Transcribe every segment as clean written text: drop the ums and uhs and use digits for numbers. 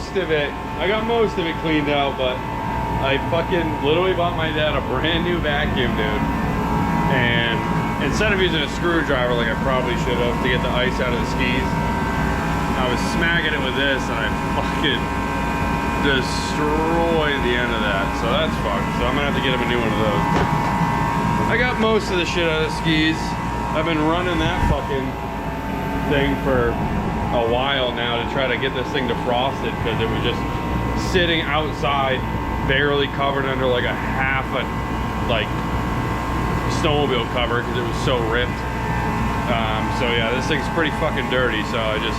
most of it cleaned out, but I fucking literally bought my dad a brand new vacuum, dude. And instead of using a screwdriver like I probably should have to get the ice out of the skis, I was smacking it with this and I fucking destroyed the end of that. So that's fucked. So I'm gonna have to get him a new one of those. I got most of the shit out of the skis. I've been running that fucking thing for a while now to try to get this thing defrosted because it was just sitting outside, barely covered under like a half a like snowmobile cover because it was so ripped. So yeah, this thing's pretty fucking dirty. So I just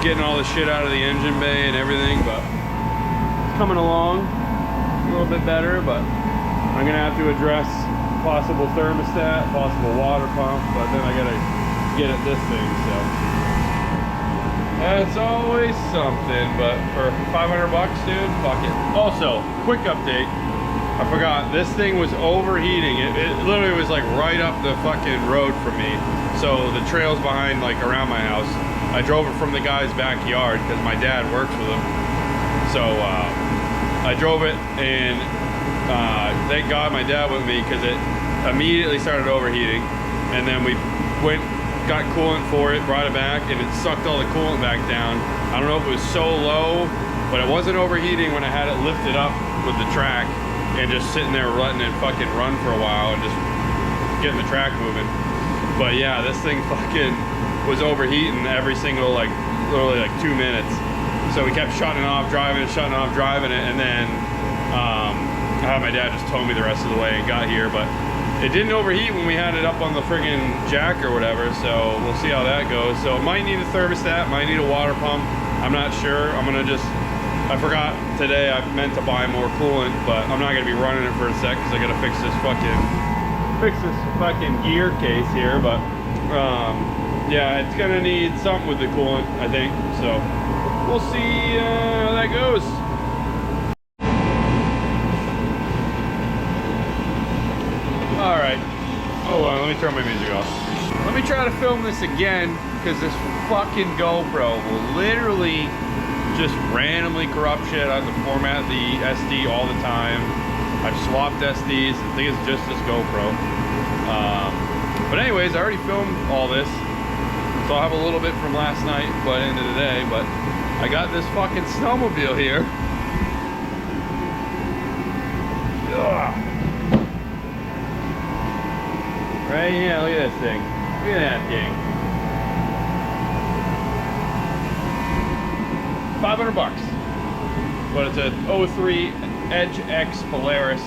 getting all the shit out of the engine bay and everything, but it's coming along a little bit better. But I'm gonna have to address possible thermostat, possible water pump, but then I gotta get at this thing. So that's always something. But for 500 bucks, dude, fuck it. Also, quick update. I forgot, this thing was overheating. It literally was like right up the fucking road from me. So the trail's behind, like around my house. I drove it from the guy's backyard because my dad works with him. So I drove it and thank God my dad went with me because it immediately started overheating. And then we went, got coolant for it, brought it back, and it sucked all the coolant back down. I don't know if it was so low, but it wasn't overheating when I had it lifted up with the track and just sitting there letting it fucking run for a while and just getting the track moving. But yeah, this thing fucking was overheating every single, like, literally like 2 minutes. So we kept shutting it off, driving it, shutting it off, driving it, and then I had my dad just tow me the rest of the way and got here. But it didn't overheat when we had it up on the friggin' jack or whatever, so we'll see how that goes. So it might need a thermostat, might need a water pump. I'm not sure. I'm gonna just, I forgot today I meant to buy more coolant, but I'm not gonna be running it for a sec because I gotta fix this fucking gear case here. But yeah, it's gonna need something with the coolant, I think. So we'll see how that goes. All right. Hold on, let me turn my music off. Let me try to film this again because this fucking GoPro will literally just randomly corrupt shit. I have to format the SD all the time. I've swapped SDs. I think it's just this GoPro. But anyways, I already filmed all this. So I'll have a little bit from last night by the end of the day. But I got this fucking snowmobile here. Ugh. Right, yeah, look at this thing. Look at that thing. 500 bucks. But it's a 03 Edge X Polaris.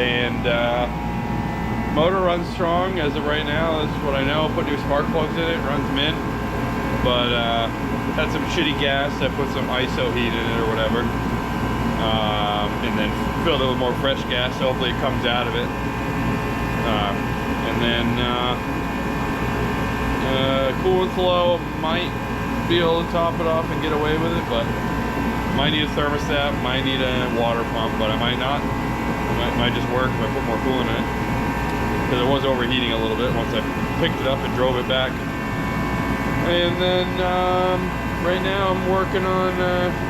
And motor runs strong as of right now. That's what I know. Put new spark plugs in it, runs mint. But had some shitty gas. I put some ISO heat in it or whatever. And then filled it with more fresh gas, so hopefully it comes out of it. And then coolant flow, might be able to top it off and get away with it, but might need a thermostat, might need a water pump, but I might not. It might just work if I put more coolant in it, because it was overheating a little bit once I picked it up and drove it back. And then right now I'm working on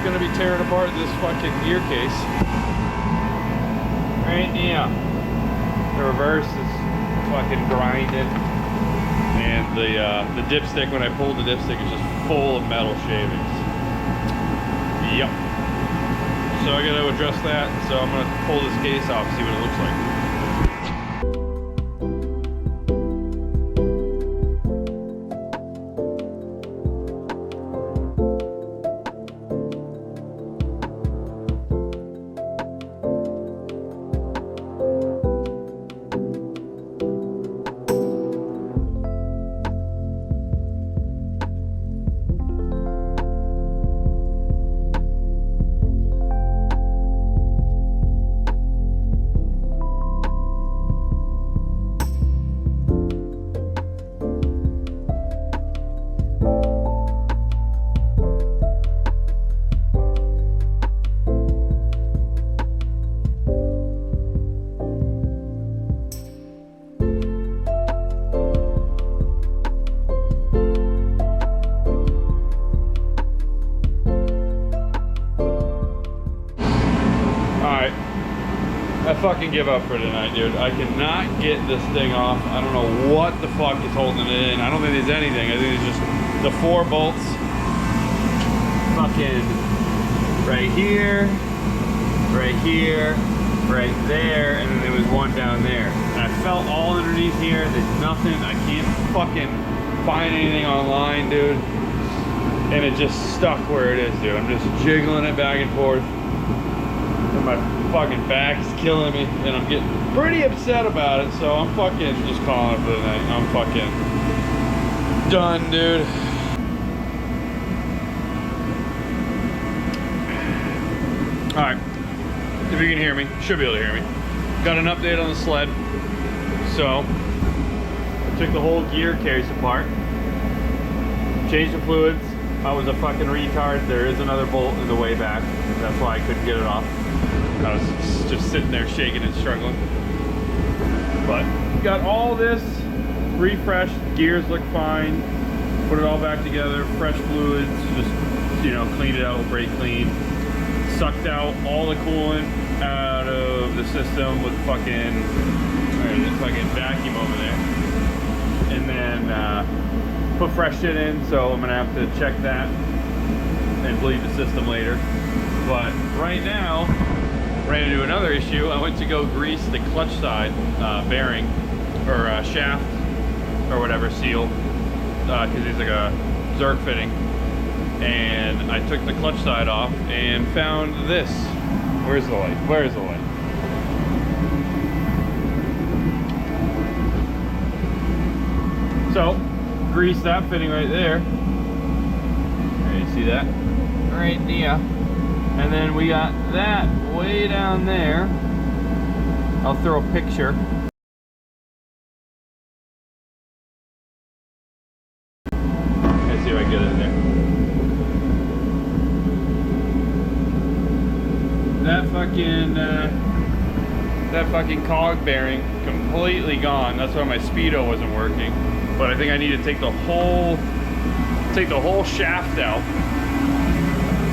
gonna be tearing apart this fucking gear case. Right now, the reverse is fucking grinding, and the dipstick, when I pulled the dipstick, is just full of metal shavings. Yep. So I gotta address that, so I'm gonna pull this case off and see what it looks like. fucking give up for tonight, dude. I cannot get this thing off. I don't know what the fuck is holding it in. I don't think there's anything. I think it's just the 4 bolts. Fucking right here, right here, right there, and then there was one down there. And I felt all underneath here. There's nothing. I can't fucking find anything online, dude. And it just stuck where it is, dude. I'm just jiggling it back and forth. And my fucking back's killing me. And I'm getting pretty upset about it. So I'm fucking just calling it for the night. I'm fucking done, dude. Alright. If you can hear me, you should be able to hear me. Got an update on the sled. So, I took the whole gear case apart. Changed the fluids. I was a fucking retard. There is another bolt in the way back. That's why I couldn't get it off. I was just sitting there shaking and struggling. But got all this refreshed. Gears look fine. Put it all back together. Fresh fluids. Just, you know, cleaned it out with brake clean. Sucked out all the coolant out of the system with fucking, vacuum over there. And then put fresh shit in, so I'm gonna have to check that and bleed the system later. But right now, ran into another issue. I went to go grease the clutch side bearing, or shaft, or whatever, seal, because it's like a Zerk fitting. And I took the clutch side off and found this. Where's the light? Where's the light? So, grease that fitting right there. There, you see that? Right there. And then we got that way down there. I'll throw a picture. Let's see if I can get it in there. That fucking cog bearing completely gone. That's why my speedo wasn't working. But I think I need to take the whole shaft out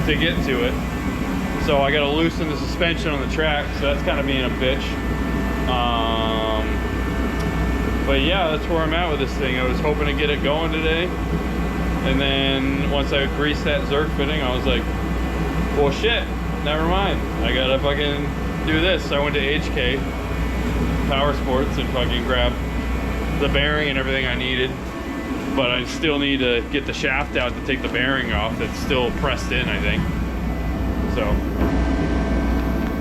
to get to it. So I gotta loosen the suspension on the track. So that's kind of being a bitch. But yeah, that's where I'm at with this thing. I was hoping to get it going today. And then once I greased that Zerk fitting, I was like, well shit. Never mind. I gotta fucking do this. I went to HK Power Sports and fucking grabbed the bearing and everything I needed. But I still need to get the shaft out to take the bearing off that's still pressed in, I think. So,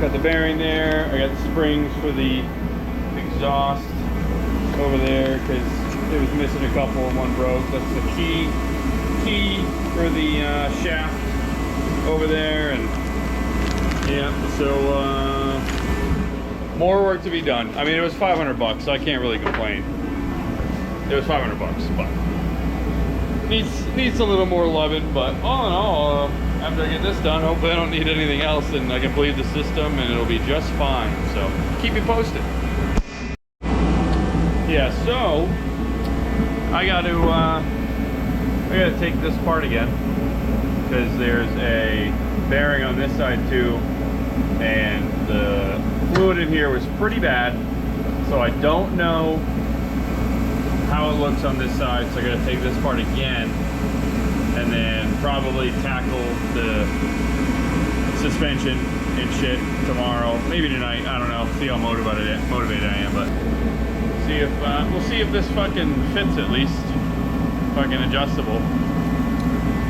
got the bearing there. I got the springs for the exhaust over there because it was missing a couple and one broke. That's the key for the shaft over there. And yeah, so more work to be done. I mean, it was 500 bucks, so I can't really complain. It was 500 bucks, but needs a little more loving. But all in all, after I get this done, hopefully I don't need anything else, and I can bleed the system, and it'll be just fine. So keep you posted. Yeah, so I got to take this part again because there's a bearing on this side too. And the fluid in here was pretty bad, so I don't know how it looks on this side, so I gotta take this part again and then probably tackle the suspension and shit tomorrow, maybe tonight. I don't know, see how motivated I am, but see if we'll see if this fucking fits at least, fucking adjustable,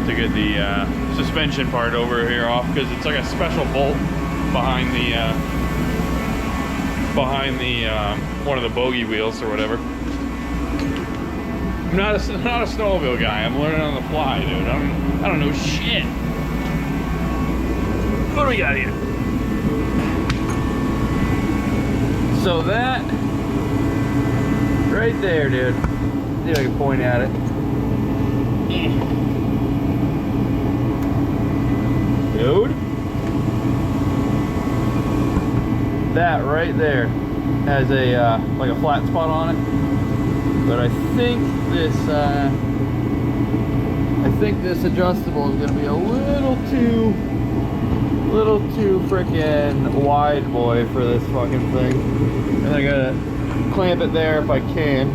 to get the suspension part over here off, because it's like a special bolt behind the one of the bogey wheels or whatever. I'm not a snowmobile guy. I'm learning on the fly, dude. I don't know shit. What do we got here? So that right there, dude. See if I can point at it. Dude. That right there has a like a flat spot on it, but I think this adjustable is going to be a little too little too freaking wide, boy, for this fucking thing. And I gotta clamp it there if I can,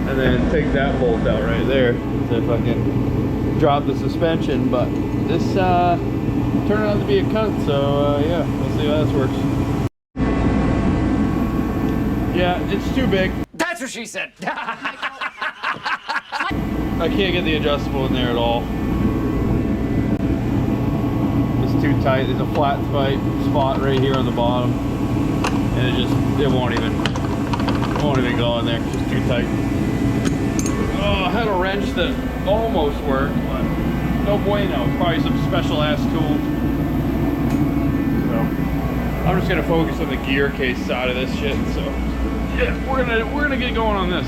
and then take that bolt out right there to fucking drop the suspension. But this turned out to be a cunt, so yeah, we'll see how this works. Yeah, it's too big. That's what she said. I can't get the adjustable in there at all. It's too tight. There's a flat spot right here on the bottom, and it won't even go in there. It's just too tight. Oh, I had a wrench that almost worked, but no bueno. Probably some special ass tool. So I'm just gonna focus on the gear case side of this shit. So yeah, we're gonna get going on this.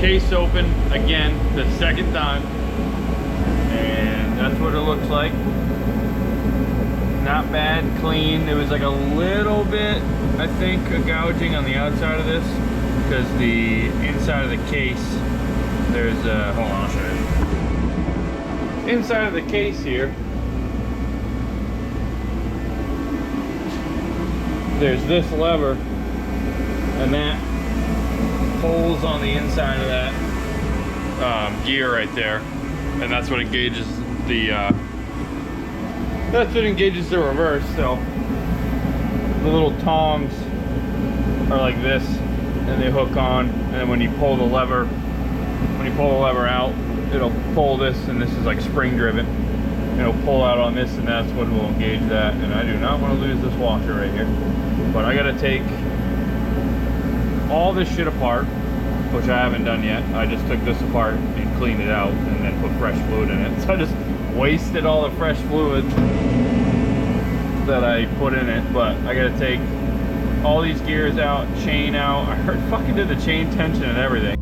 Case open again the second time, and that's what it looks like. Not bad, clean. It was like a little bit, I think, a gouging on the outside of this because the inside of the case, there's a, hold on, I'll show you. Inside of the case here, there's this lever, and that holes on the inside of that gear right there, and that's what engages the reverse. So the little tongs are like this, and they hook on, and then when you pull the lever out, it'll pull this, and this is like spring driven. It'll pull out on this, and that's what will engage that. And I do not want to lose this washer right here, but I gotta take all this shit apart, which I haven't done yet. I just took this apart and cleaned it out and then put fresh fluid in it. So I just wasted all the fresh fluid that I put in it, but I gotta take all these gears out, chain out. I fucking did the chain tension and everything.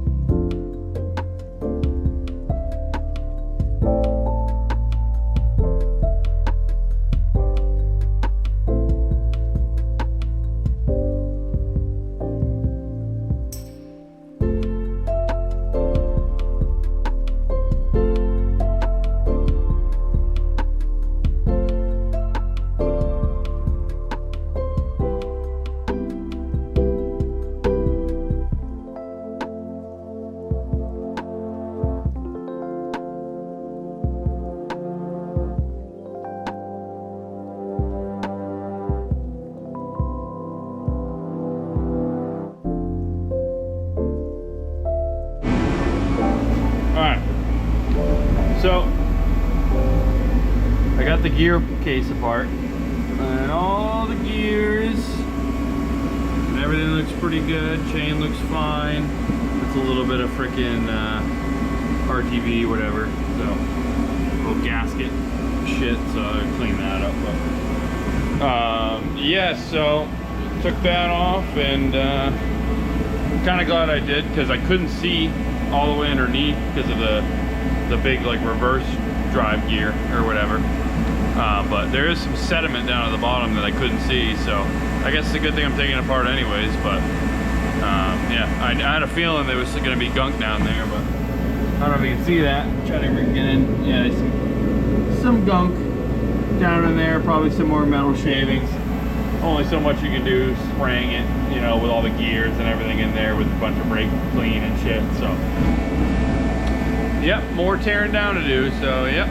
So I got the gear case apart and all the gears and everything looks pretty good. Chain looks fine. It's a little bit of freaking RTV whatever, so little gasket shit, so I clean that up. But yeah, so took that off, and I'm kind of glad I did, because I couldn't see all the way underneath because of the big like reverse drive gear or whatever, but there is some sediment down at the bottom that I couldn't see, so I guess it's a good thing I'm taking it apart anyways. But yeah, I had a feeling there was going to be gunk down there, but I don't know if you can see that. Try to get in. Yeah, some gunk down in there, probably some more metal shavings. Only so much you can do spraying it, you know, with all the gears and everything in there with a bunch of brake clean and shit. So yep, more tearing down to do. So yep,